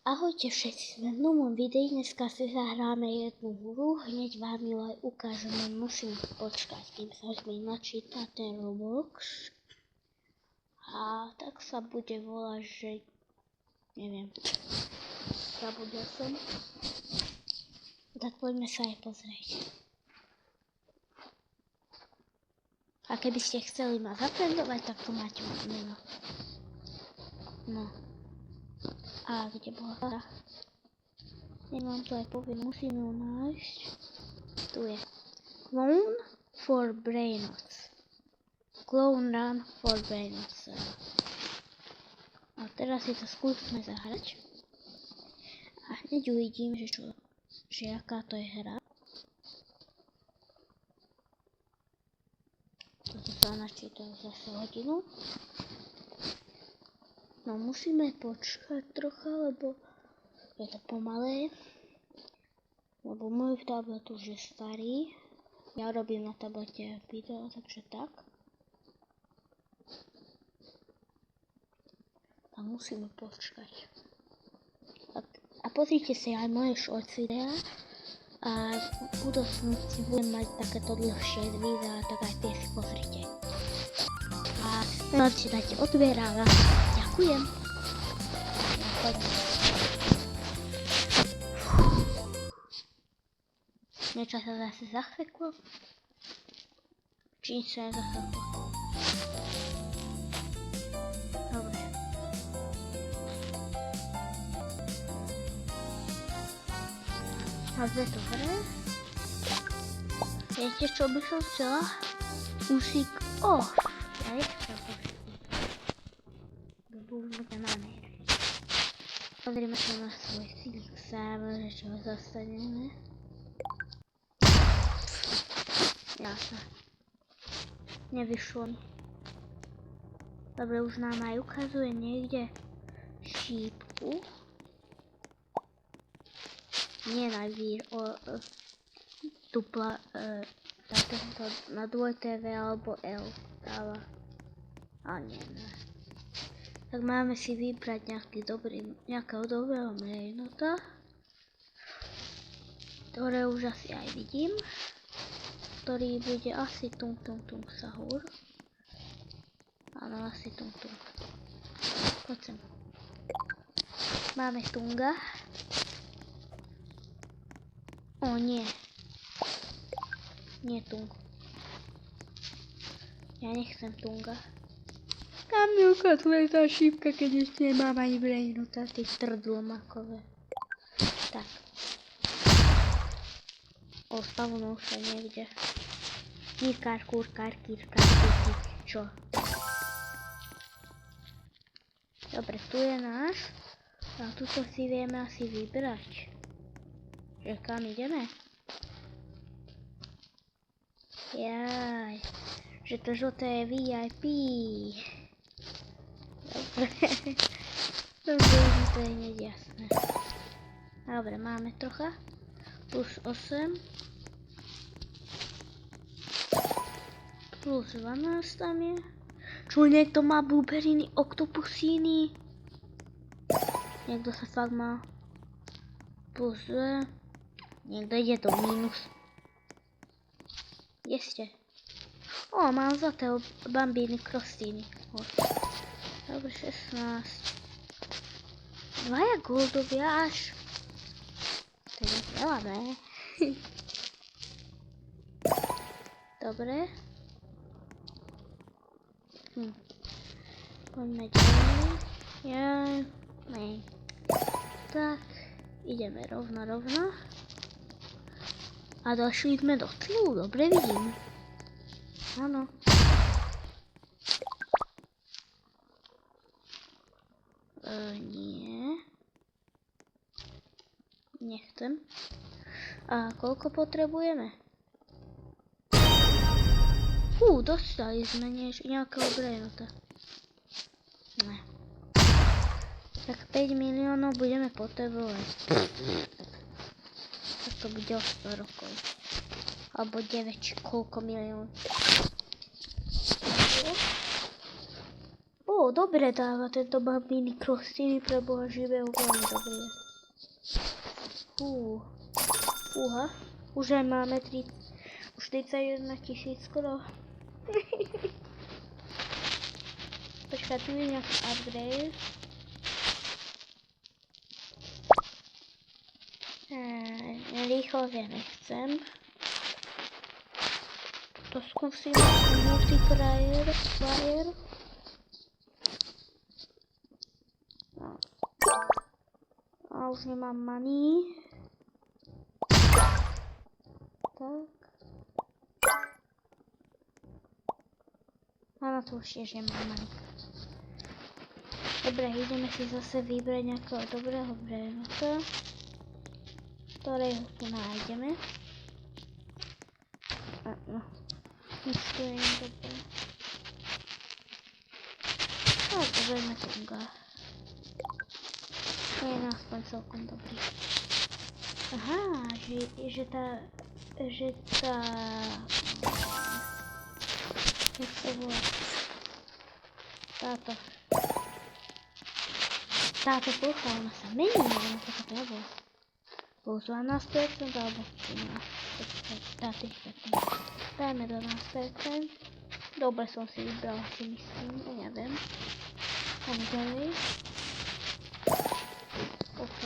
Ahojte všetci, sme v novom videi, dneska si zahráme jednu hru, hneď vám ju aj ukážeme, musím počkať, kým sa mi načíta ten Roblox. A tak sa bude volať, že neviem, zabudol som. Tak poďme sa aj pozrieť. A keby ste chceli ma zafriendovať, tak to máte meno. No. A kde bola hra? Nemám to aj poviem, musím ju nájsť. Tu je. Clone for Brainots. Clone Run for Brainots. A teraz si to skúsme zahrať. A hneď uvidím, že aká to je hra. Toto sa načíta zase hodinu. No musíme počkať trocha, lebo je to pomalé. Lebo môj tablet už je starý. Ja robím na tablete video, takže tak. A musíme počkať. A pozrite si aj moje shorts videa. A v budúcnosti budem mať takéto dlhšie videá, tak aj tie si pozrite. A si dajte odber a ďakujem. Niečo sa zase zachveklo. Či sa nezachveklo. Dobre. A zde to hre. Viete, čo by som chcela? Musík off. Ja nechcem pustiť. Lebo už budem na nehre. Pozrieme sa na svoj Silk server, že čo zostaneme. Jasne. Nevyšlo mi. Dobre, už nám aj ukazuje niekde šípku. Nie na vír, tupla takéto na 2TV alebo L dáva. A nie. Tak máme si vybrať nejakého dobrého brainota, ktoré už asi aj vidím. Ktorý bude asi tung sahur. Áno, asi tung. Poď sem. Máme tunga. O nie. Nie tung. Ja nechcem tunga. Kam mi ukazuje tá šípka, keď ešte nemám ani brainota, ty trdlomakové. Tak. O, spavnul sa niekde. Kýrkár, čo? Dobre, tu je náš. A tuto si vieme asi vybrať. Že kam ideme? Jaj. Že to žlté je VIP. Dobre. Dobre, to je hneď jasné. Dobre, máme trocha. Plus 8. Plus 12 tam je. Čo niekto má blueberry oktopusíny? Niekto sa fakt má. Plus 2. Niekto ide do mínus. Jeste. O, mám zlaté bambíny krostíny. Dobre, 16. Dvaja goldovia až. To je veľa, ne? Dobre. Poďme ďalej. Ne. Tak, ideme rovno. A došli sme do cieľu, dobre vidím. Áno. Nie. Nechcem. A koľko potrebujeme? Dostali sme nejakého brainota. Ne. Tak 5 miliónov budeme potrebovať. Tak to bude o 100 rokov. Alebo 9 či koľko miliónov. dobre dáva tento bambíny kostýmy pre boha živého, veľmi dobrý je. Fúha, už aj máme 41 000 skoro. Počkaj, tu je nejaký upgrade. Rýchlosť ja nechcem. To skúsim multiplayer. No. A už nemám money. Tak. A na to už tiež nemám money. Dobre, ideme si zase vybrať nejakého dobrého bremota, ktorého tu nájdeme. No. Nic tu je dobré. No, pozrieme Konga. Je aspoň celkom dobrý. Aha, že tá... Jak sa volá? Táto plocha, ona sa mení, neviem, ako to bolo. Bolo 12% alebo 13%. Dajme 12%. Dobre som si vybrala, si myslím, neviem. Tam ďalej. OK.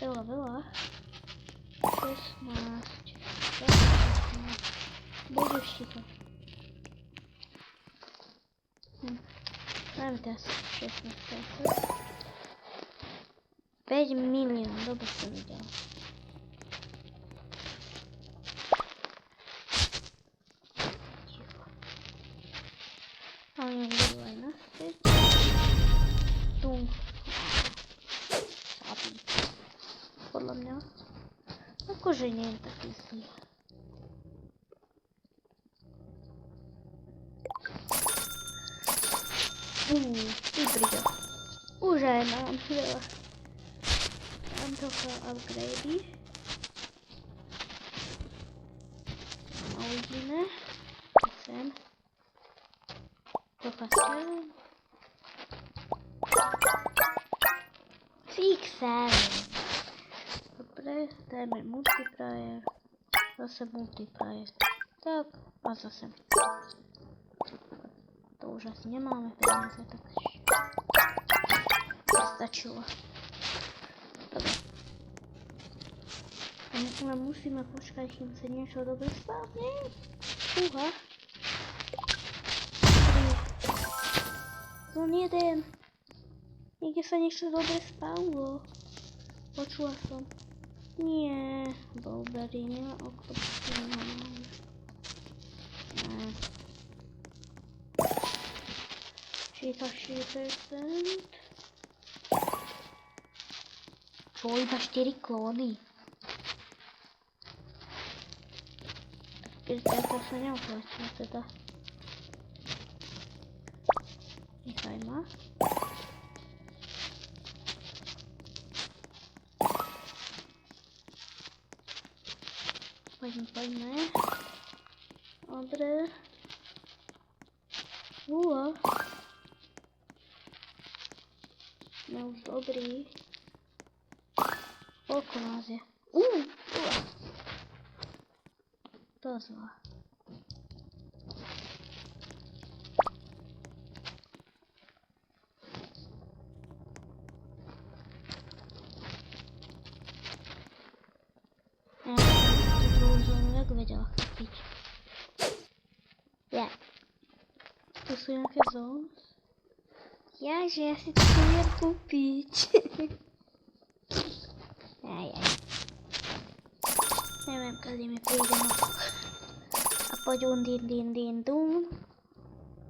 Veľa. 16. Budeš ti to. Dajme teraz 16%. 5 miliónov, dobre som videl. Ale nebudú aj naspäť. Tu. Sábí. Podľa mňa. Akože nie je taký zlý. Vybriďo. Už aj mám veľa. Mám trochu upgradey. A uvidíme. Sem. Trocha sem. Fixer. Dobre, dajme multiplayer. Zase multiplayer. Tak, a zase. To už asi nemáme peniaze, tak stačilo. Dobre. Ale musíme počkať, kým sa niečo dobre spadne. Fúha. Zón jeden. Niekde sa niečo dobre spadlo. Počula som. Nie. Boubery, nemá oktopusy, nemám. Ne. 64%. Čo, iba 4 klóny? Tak to sa neoplatí teda. Nechaj ma. Poďme. Dobre. Sme už dobrý. Koľko nás je? To zlá. Ja som tú druhú zónu jak vedela chytiť. Ja. Tu sú nejaké zóny. Jaže, ja si to chcem kúpiť. Neviem, kedy mi príde na to. A poď din dún.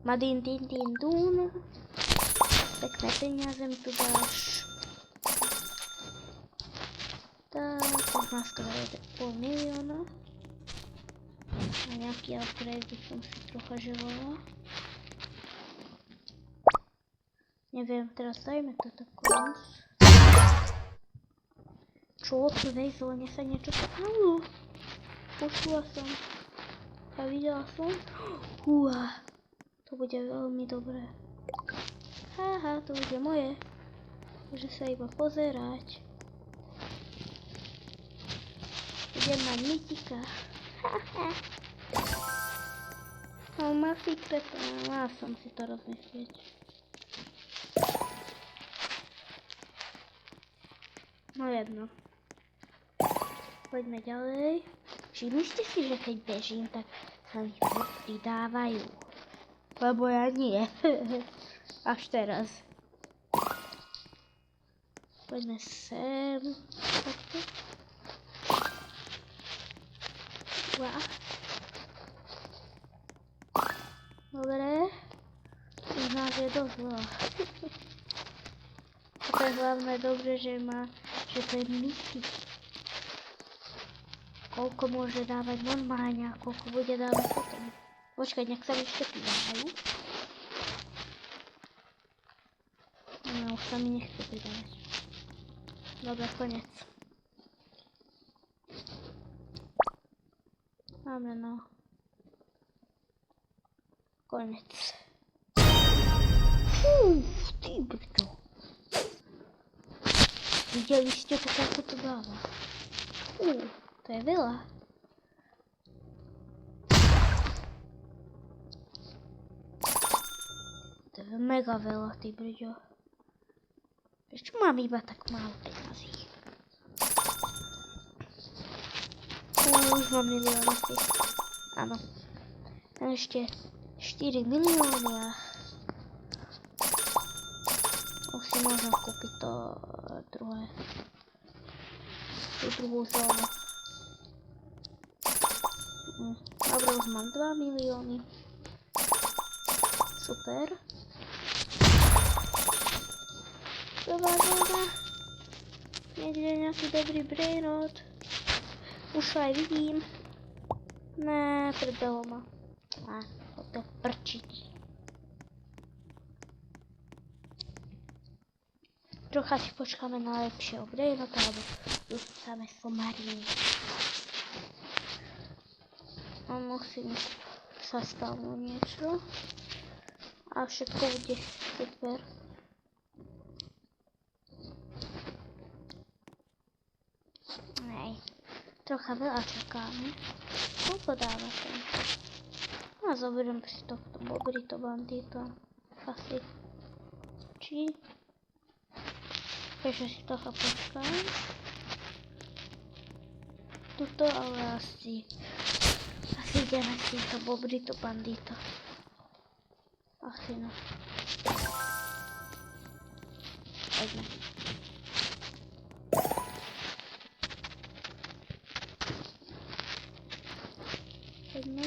Ma din dún. Pekné peniaze mi tu dáš. Tak, už má skoro 500 000 000. A nejaký upgrade by som si trocha želala. Neviem, teraz dajme to takú. Čo, v prvej zóne sa niečo stalo? Pošla som. A videla som. Húha. To bude veľmi dobré. Haha, to bude moje. Môže sa iba pozerať. Budem mať mytika. Haha. No má secret, mal som si to rozmyslieť. No jedno. Poďme ďalej. Všimli ste si, že keď bežím, tak sa mi pridávajú. Lebo ja nie. Až teraz. Poďme sem. Takto. Wow. Dobre. Už nás je dosť veľa. A to je hlavne dobre, že to je mythic. Koľko môže dávať normálne a koľko bude dávať potom. Počkaj, nech sa mi ešte pridávajú. No, už sa mi nechce pridávať. Dobre, konec. Máme no. Konec. Ty brďo. Videli ste to, ako to dáva. To je veľa. To je mega veľa, ty brďo. Prečo mám iba tak málo peniazí? Už mám milióny. Áno. Ešte 4 milióny a už si môžem kúpiť to druhé. Tú druhú zónu. Dobre, už mám 2 milióny. Super. Dobrá zóna. Niekde nejaký dobrý brainrot. Už ho aj vidím. Ne, prdelo ma. To je prčiť. Trocha si počkáme na lepšieho brainrota, alebo dostávame somariny. A musím sa stalo niečo. A všetko bude super. Trocha veľa čakáme. Koľko dáva ten? A zoberiem si tohto Bobrito bandita. Asi. Či? Ešte si trocha počkám. Tuto, ale asi ideme s týmto Bobrito bandita. Asi no. Poďme. Poďme.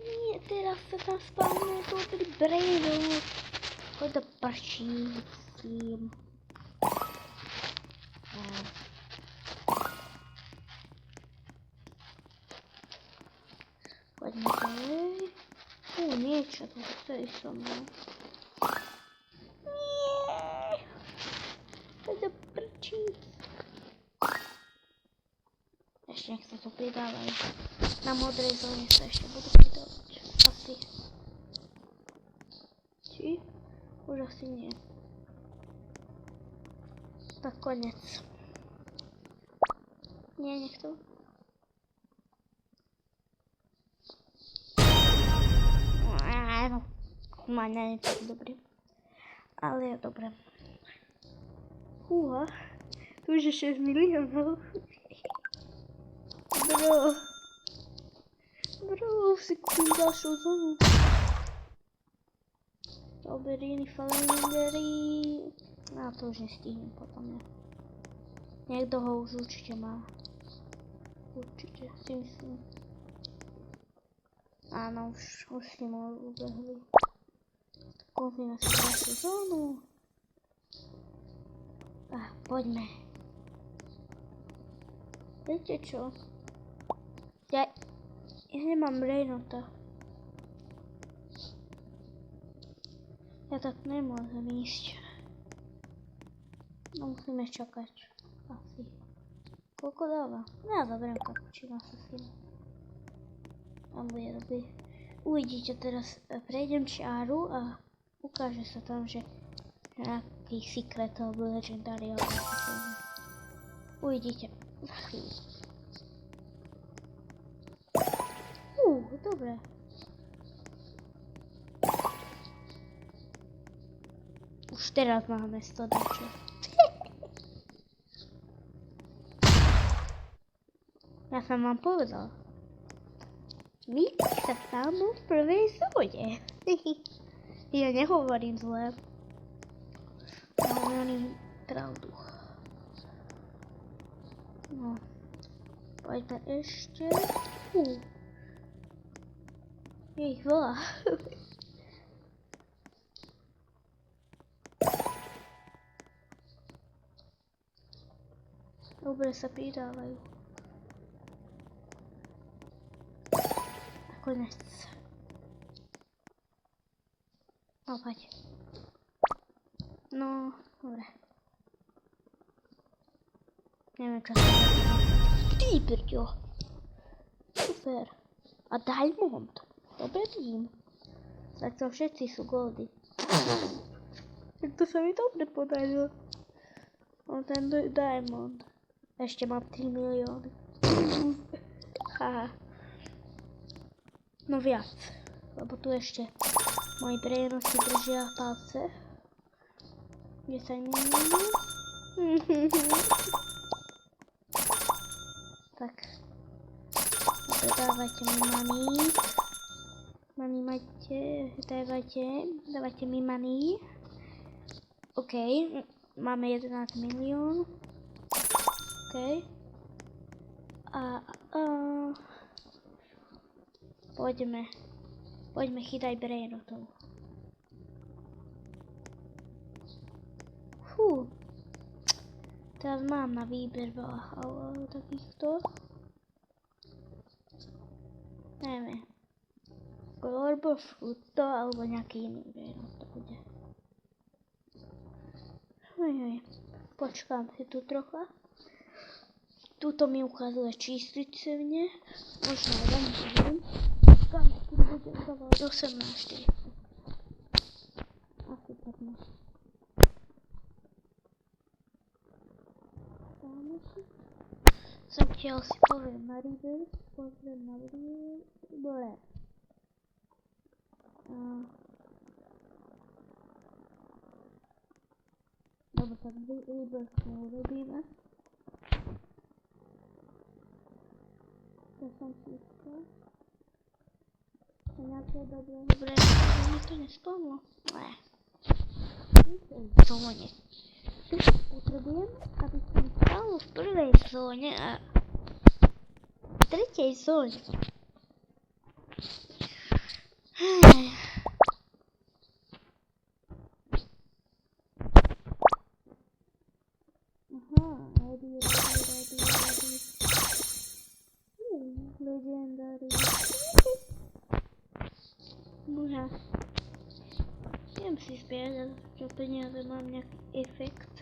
Nie, teraz sa tam spavnul dobrý brainrot. Choď do prčí s tým. Poďme ďalej. Niečo tu chce ísť so mnou. Nie. Choď do prčí. Ešte nech sa tu pridávajú. Na modrej zóne sa ešte budú pridávať. Asi. Či? Už asi nie. Tak konec. Nie, nech to. Má nie je tak dobrý. Ale je dobré. Húha. Tu už je 6 miliónov. Bro, si kúpim ďalšiu zónu. Oberiny, falendery. A to už nestihnem potom. Niekto ho už určite má. Určite si myslím. Áno, už si mu ubehli. Kúpime si ďalšiu zónu. A poďme. Viete čo? Ja nemám brainrota. Ja tak nemôžem ísť. No musíme čakať. Asi. Koľko dáva? Ja zoberiem kapučino sa s tým. A bude dobrý. Uvidíte teraz, prejdem čáru a ukáže sa tam, že nejaký secret alebo legendary alebo také. Uvidíte za chvíľu. Dobre. Už teraz máme 100 dačo. Ja som vám povedal. My sa tam v prvej zóne. Ja nehovorím zle. Hovorím pravdu. No. Poďme ešte. Je ich veľa. Dobre sa pridávajú. A konec. Opäť. No, dobre. Neviem, čo sa dá. Ty brďo. Super. A Diamond. Dobre tým. Zatiaľ všetci sú goldy. Tak to sa mi dobre podarilo. O ten Diamond. Ešte mám 3 milióny. Haha. No viac. Lebo tu ešte moji prenosy držia palce. 10 miliónov. Tak. Dávajte mi money. Money majte. Dávajte mi money. OK. Máme 11 milión. OK. Poďme chytaj brainrotov. Fú. Teraz mám na výber veľa takýchto. Neviem. Glorbo, Fruto alebo nejaký iný brainrot to bude. Počkám si tu trocha. Tuto mi ukazuje číslicevne. Možno aj neviem. Počkám si tu bude ukazovať 18. Asi tak no. Zatiaľ si poviem na reverse. Pozriem na reverse. Dobre. Dobre, tak reverse neurobíme. To som si iskal. Nejaké dobré. Dobre, mi to nespomlo. Ne. Zóne. Potrebujem, aby som stal v prvej zóne a v tretej zóne. Ready. Legendary. Bože. Idem si zbierať, čo peniaze mám nejaký efekt.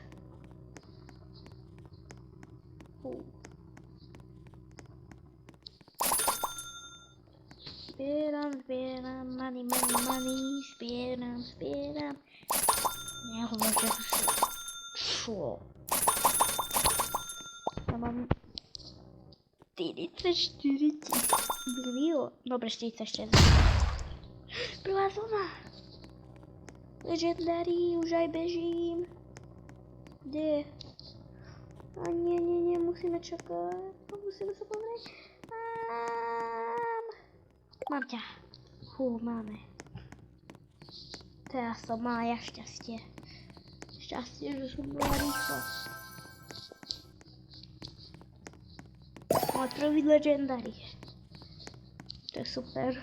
Zbieram, money, zbieram. Nehovor, že to šlo. Ja mám 44 000 Dobre, 46 000. Prvá zóna. Legendary, už aj bežím. Kde? A nie, musíme čakať. Musíme sa pozrieť. Mám ťa. Máme. Teraz som mala ja šťastie. Šťastie, že som bola rýchla. Môj prvý legendary. To je super.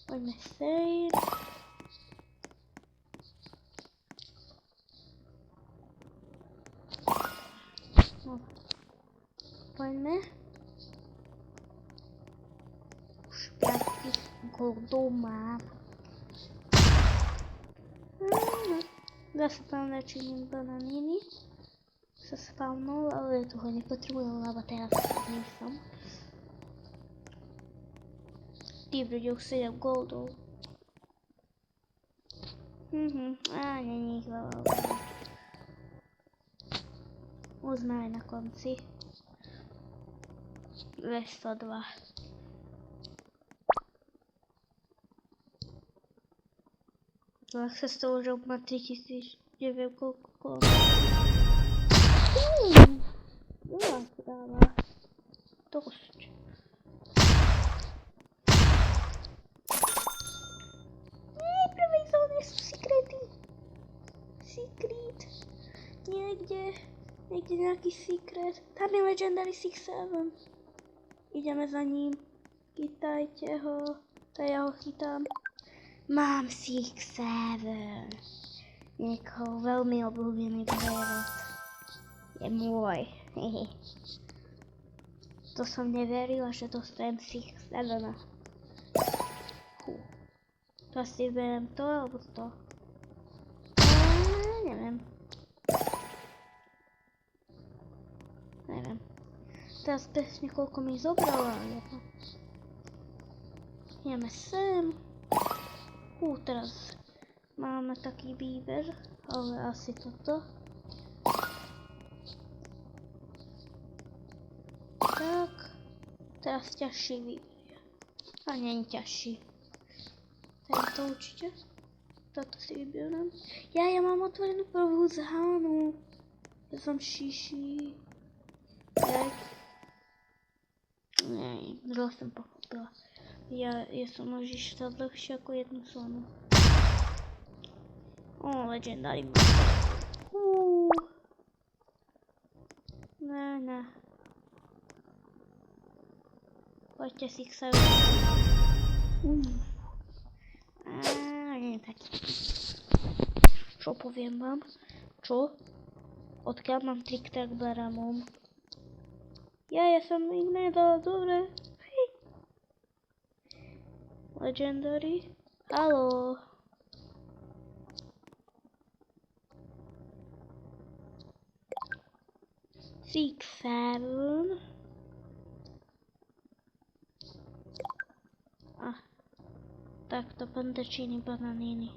Poďme save. No. Poďme. Už 5 goldov mám. Zase tam načiním bananiny. sa spawnul, ale tu ho nepotrebujem, lebo teraz nie som. Ty bude už 7 goldov. Není ich veľa. Už sme aj na konci. 202. Tak sa z toho, že má 3000, neviem koľko. Veľa to dáva. Dosť. V prvej zóne sú sekrety. Secret. Niekde nejaký secret. Tam je Legendary 6-7. Ideme za ním. Chytajte ho. To ja ho chytám. Mám 6-7. Niekoho veľmi obľúbený prerod. Je môj. To som neverila, že dostajem 6-7. To asi beriem to alebo to. Neviem. Teraz presne koľko mi zobrala. Ideme sem. Teraz máme taký výber, ale asi toto. Tak. Teraz ťažší výber. A nie je ťažší. Tento určite. Toto si vyberiem. Ja mám otvorenú prvú zhánu. Ja som šiší. Druhá som pochopila. Ja som už išla dlhšie ako jednu zónu. Legendary má. Ne. Poďte si k sebe. Nie taký. Čo poviem vám? Čo? Odkiaľ mám trik tak baramom? Ja som ich nedal, dobre. Legendary. Haló. Six, seven. Takto pandačiny, bananiny.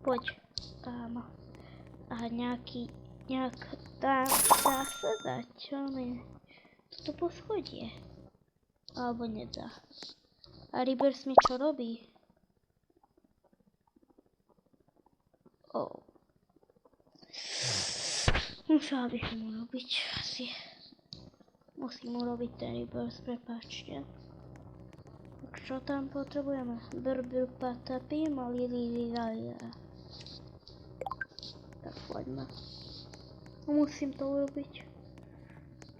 Poď tam. Dá sa dať, čo mi? Toto poschodie. Alebo nedá. A Rebirth mi čo robí? Musela bych mu robiť asi. Musím urobiť ten Rebirth, prepáčte. Tak čo tam potrebujeme? Burbur patapy, malilililila. Tak poďme. Musím to urobiť.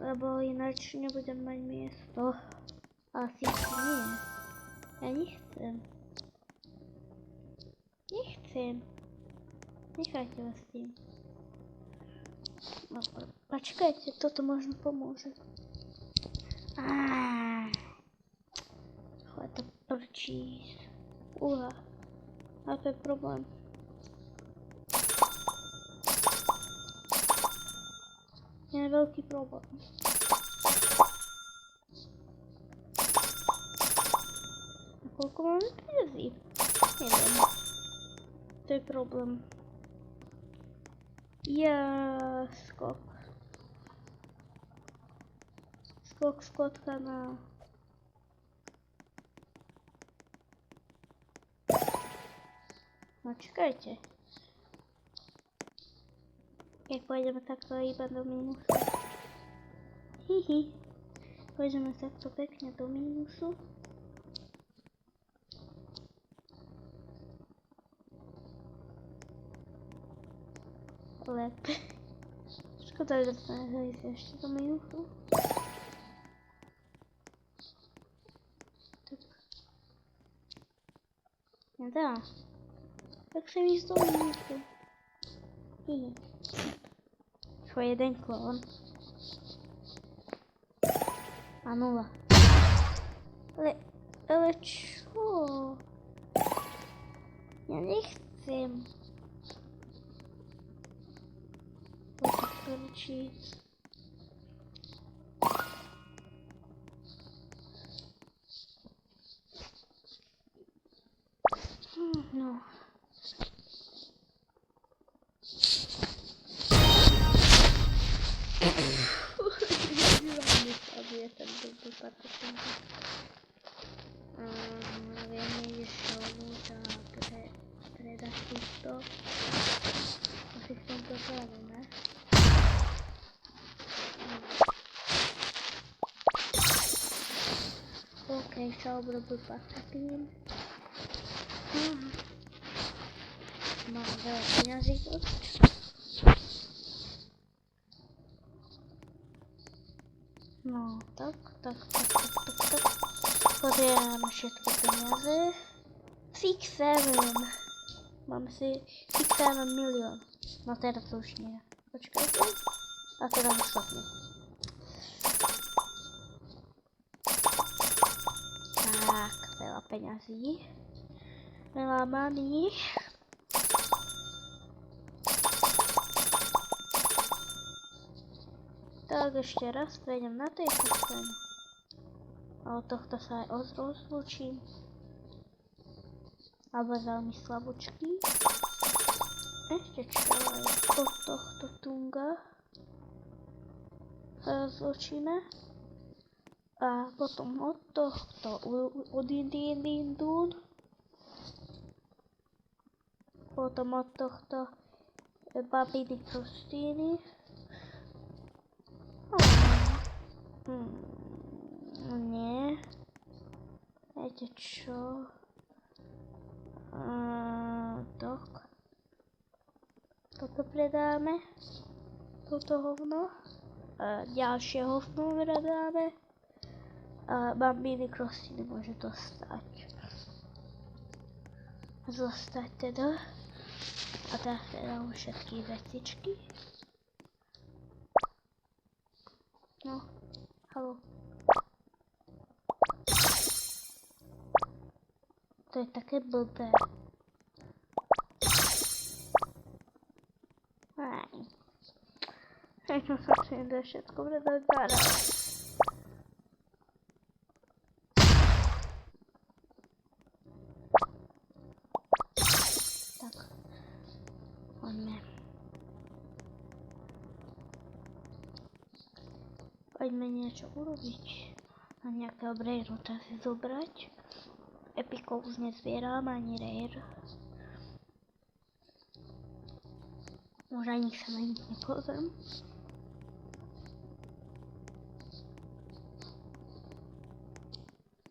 Lebo ináč nebudem mať miesto. Asi nie. Ja nechcem. Nechajte vás s tým. Počkajte, toto možno pomôže. Chod to prčí. A to je problém. Je veľký problém. A koľko máme peniazí? Neviem. To je problém. Skotka na... No čakajte. Jak pôjdeme takto iba do mínusu. Pôjdeme takto pekne do mínusu. Lepe. Škoda, že sa nezajsť ešte do mínusu. Nedá. Tak chcem ísť do mínusu. Čo jeden klón. A 0. Ale čo? Ja nechcem. korčí. No. Vieme, že šalmu tá predať týchto. Asi v tomto zóne. OK, šalmu robil patratým. Mám veľa peňazí dosť. No, tak. Podrieme všetky peniaze. 6-7. Mám si 6-7 milión. No teraz to už nie. Počkajte. A teraz už šlapne. Tak, veľa peňazí. Veľa money. Tak ešte raz prejdem na tejto stranu. A od tohto sa aj rozlúčim. Alebo veľmi slabúčky. Ešte čo aj od tohto tunga sa rozlúčime. A potom od tohto od Indindún. Potom od tohto Babiny Krustíny. Nie. Viete čo? Toto predáme. Toto hovno. Ďalšie hovno predáme. A Babiny Krustíny môže zostať teda. A tak teda už všetky vecičky. No, haló. To je také blbé. Čo sa chcem dať všetko predať naraz. Tak, poďme. Poďme niečo urobiť. A nejakého Brainroota si zobrať. Epikov už nezbieram, ani rare. Už ani sa na nich nepozriem.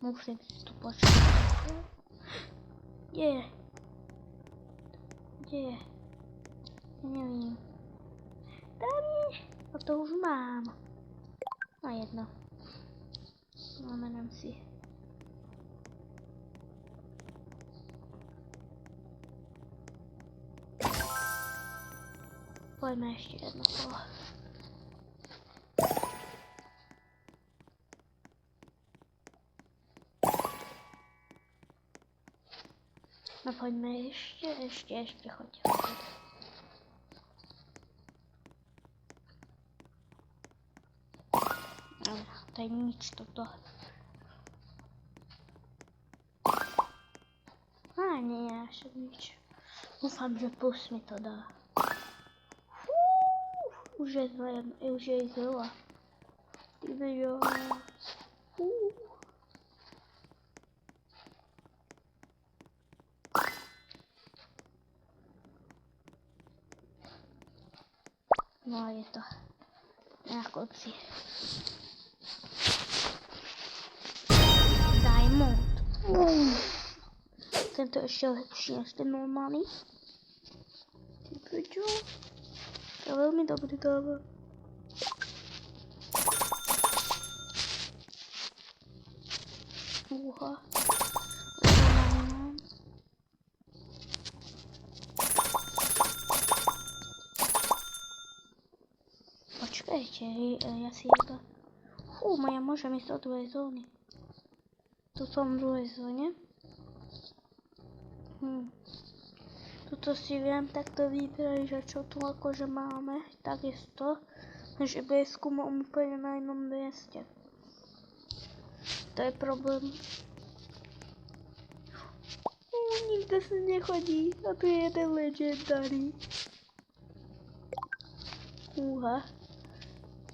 Musím si tu počkať. Kde je? Ja nevím. Tam je. A to už mám. No jedno. Znamenám si. Poďme ešte jedno kolo. No poďme ešte, choďte. To je nič toto. Nie, však nič. Dúfam, že plus mi to dá. Už je zlá. Ty veďo. No a je to na konci. Diamond. Tento ešte lepší než ten normálny. Ty veďo. To veľmi dobrý dáva. Uha. Počkajte, ja si jedno. Ja môžem ísť do druhej zóny. Tu som v druhej zóne. Tu to si viem takto vybrať, že čo tu akože máme. Takisto, že BS-ku mám úplne na inom mieste. To je problém. Nikto sa nechodí. A tu je jeden legendary. Úha.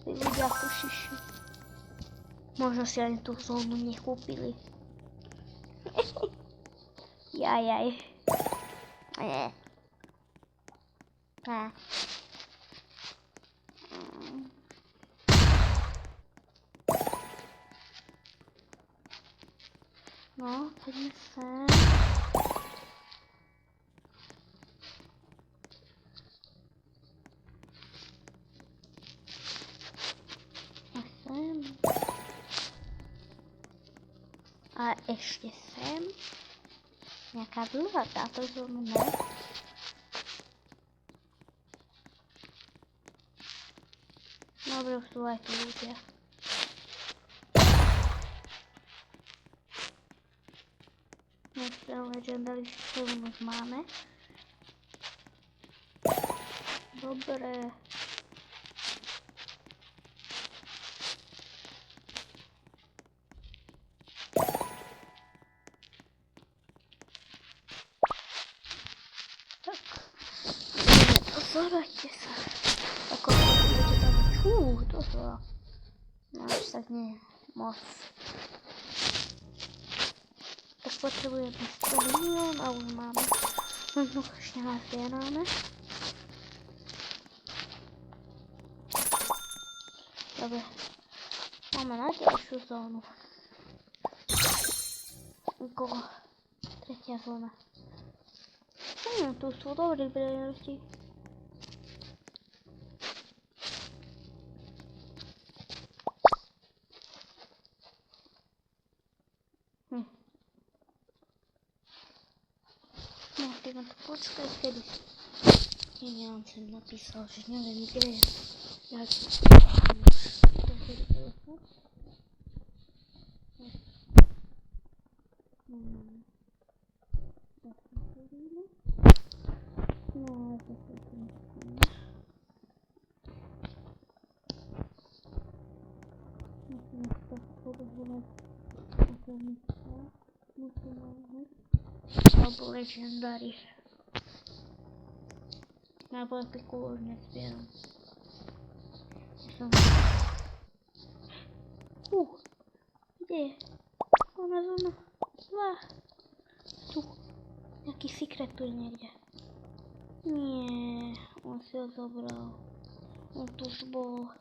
Tí ľudia tu šiši. Možno si ani tú zónu nekúpili. Jajaj. Nie. No, poďme sem. A sem. A ešte sem. Nejaká dlhá táto zóna, ne? Dobre, už sú aj tu ľudia. Nechcem legendary systém už máme. Dobre. Tak. Pozorajte sa. Ako to bude tam. To sa. No až tak nie moc. Tak potrebujeme 100 milión a už máme. Možno ešte nazbierame. Dobre. Máme na ďalšiu zónu. Go. Tretia zóna. Tu sú dobrí brejnosti. No, ty ma to počkaj, kedy ja vám sem napísal, že neviem kde je. Ja alebo legendary. Alebo apliku už nezbieram. Kde je? Ona zóna 2. Tu. Nejaký secret tu je niekde. Nie, on si ho zobral. On tu už bol.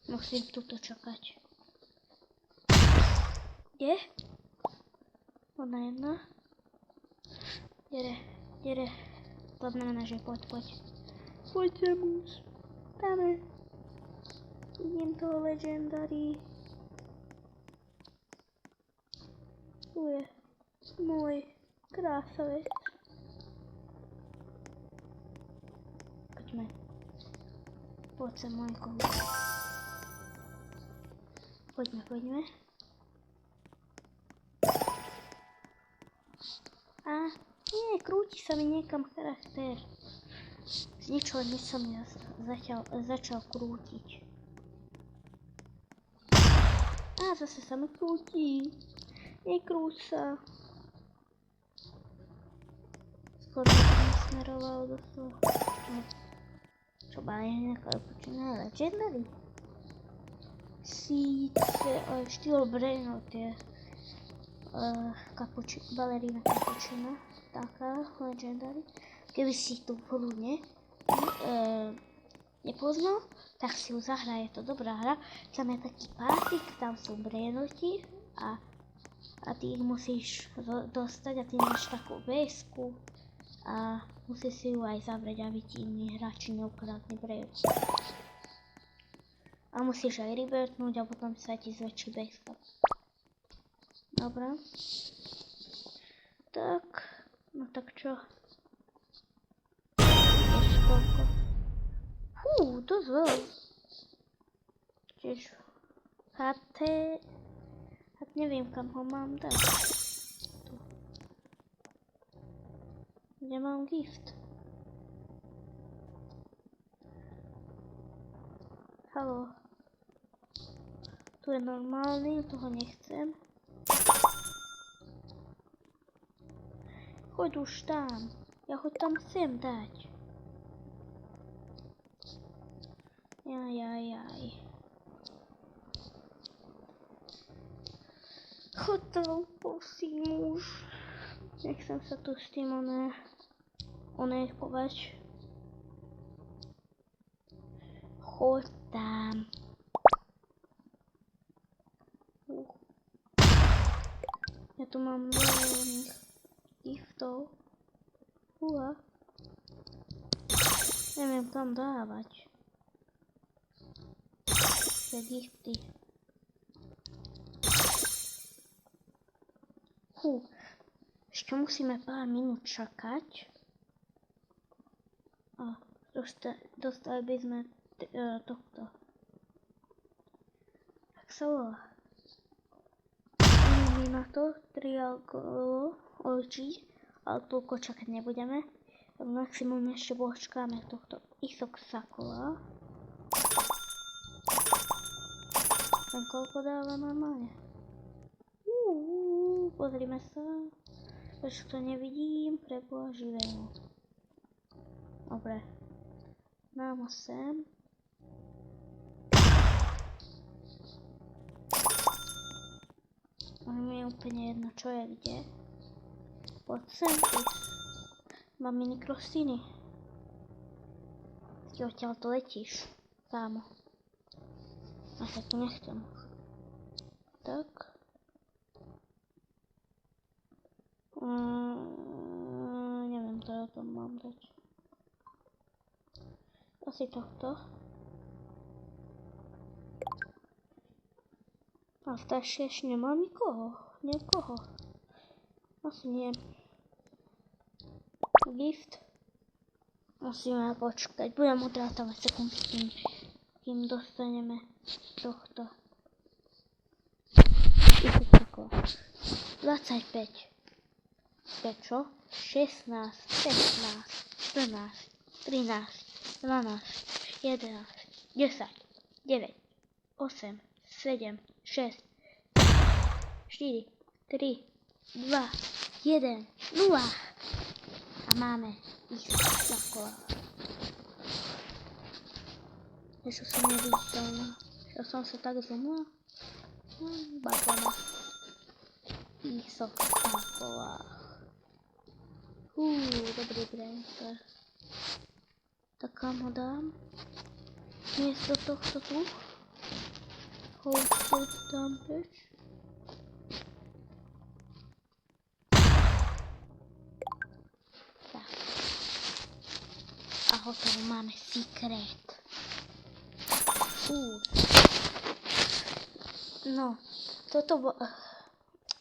Musím tuto čakať. Kde? Ona jedna. Kde? To znamená, že poď. Poďte mus. Dáme. Idem toho legendary. Tu je môj krásavec. Poďme. Poď sem, môj koľko. Poďme. A nie, krúti sa mi niekam charakter. Z ničoho nič som ja začal krútiť. A zase sa mi krúti. Nekrúť sa. Skoro som smeroval do toho. Čo má nejaká počína legendary? Síce štýl Breno, tie balerína kapučina, taká legendary. Keby si tú hru nepoznal, tak si ju zahraj, je to dobrá hra. Tam je taký pásik, tam sú brenoti a ty ich musíš dostať a ty máš takú vesku a musíš si ju aj zavrieť, aby ti iní hráči neukradli brenoti. A musíš aj revertnúť a potom sa ti zväčší veska. Dobre. Tak, no tak čo? Ešte koľko? dosť veľa. Tiež HT Tak neviem, kam ho mám dať. Tu. Kde mám gift? Haló. Tu je normálny, toho nechcem. Choď už tam. Ja ho tam chcem dať. Jaj. Choď tam, prosím už. Nechcem sa tu s tým onékovať. Choď tam. Ja tu mám veľa giftov. Neviem kam dávať. Tie gifty. Ešte musíme pár minút čakať. A dostali by sme tohto. Tak sa volá. Ideme na to 3 očí, ale toľko čakať nebudeme. Maximum ešte počkáme tohto Isoksakola. Tam koľko dáva normálne. Pozrime sa. Prečo to nevidím? Preboha živého. Dobre. Dám ho sem. Ale mi je úplne jedno, čo je kde. Poď sem ty. Mám minikrostiny. Ty odtiaľ to letíš. Kámo. A sa tu nechcem. Tak. Neviem, čo ja tam mám dať. Asi tohto. A v taške ešte nemám nikoho. Niekoho. Asi nie. Gift. Musíme počkať. Budem odrátavať sekund, kým dostaneme tohto. 25. Čo? 16, 15, 14, 13, 12, 11, 10, 9, 8, 7, 6, 4, 3, 2, 1, 0. A máme Isoksakola. Prečo som neviditeľná? Ja som sa tak zomla? Bakana. Isoksakola. Dobrý brainster. Tak kam ho dám? Miesto tohto tu. Hosted tam preč. Tak. A hotovo, máme secret. No, toto bolo...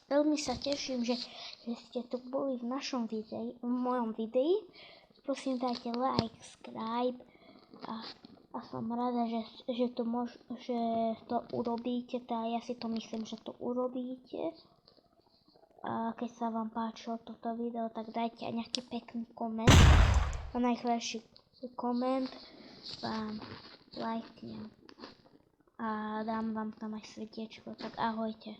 Veľmi sa teším, že ste tu boli v našom videi, v mojom videi. Prosím, dajte like, subscribe a som rada, že to urobíte. Ja si to myslím, že to urobíte. A keď sa vám páčilo toto video, tak dajte aj nejaký pekný koment. A najkrajší koment vám lajknem. A dám vám tam aj srdiečko. Tak ahojte.